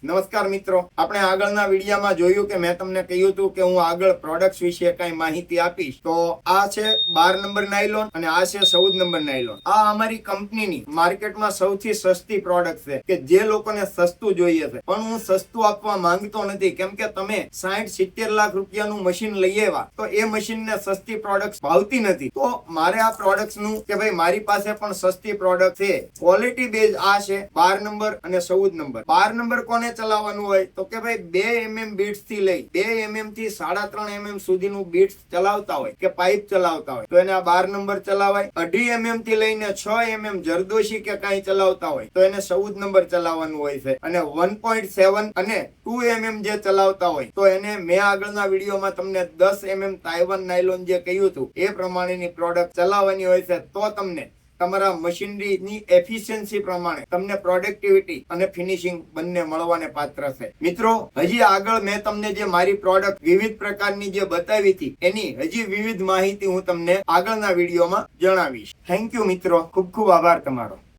નમસ્કાર મિત્રો, આપણે આગળના વિડીયોમાં જોયું કે મેં તમને કહ્યું હતું કે હું આગળ પ્રોડક્ટ્સ વિશે કઈ માહિતી આપીશ. તો આ છે 12 નંબર નાયલોન અને આ છે 14 નંબર નાયલોન. આ અમારી કંપનીની માર્કેટમાં સૌથી સસ્તી પ્રોડક્ટ છે કે જે લોકોને સસ્તું જોઈએ છે, પણ હું સસ્તું આપવા માંગતો નથી. કેમ કે તમે 60-70 લાખ રૂપિયાનું મશીન લઈ આવ્યા તો એ મશીનને સસ્તી પ્રોડક્ટ ભાવતી નથી. તો મારે આ પ્રોડક્ટ્સ નું કે ભાઈ મારી પાસે પણ સસ્તી પ્રોડક્ટ છે. ક્વોલિટી બેઝ આ છે 12 નંબર અને 14 નંબર. 12 નંબર કોને ચલાવવાનું હોય તો કે ભાઈ 2 mm બીટ્સ થી લઈ 2 mm થી 3.5 mm સુધીનું બીટ્સ ચલાવતા હોય કે પાઇપ ચલાવતા હોય તો એને આ 12 નંબર ચલાવાય. 2.5 mm થી લઈને 6 mm જરદોશી કે કઈ ચલાવતા હોય તો એને 14 નંબર ચલાવવાનું હોય છે. અને 1.7 અને 2 mm જે ચલાવતા હોય તો એને મેં આગળના વિડીયોમાં તમને 10 mm તાઇવાન નાયલોન જે કહ્યું હતું એ પ્રમાણેની પ્રોડક્ટ ચલાવવાની હોય છે. તો તમને તમારા મશીનરીની એફિશિયન્સી પ્રમાણે તમને પ્રોડક્ટિવિટી અને ફિનિશિંગ બંને મળવાને પાત્ર છે. મિત્રો, હજી આગળ મેં તમને જે મારી પ્રોડક્ટ વિવિધ પ્રકારની જે બતાવી હતી એની હજી વિવિધ માહિતી હું તમને આગળના વિડીયોમાં જણાવીશ. થેન્ક યુ મિત્રો, ખૂબ ખૂબ આભાર તમારો.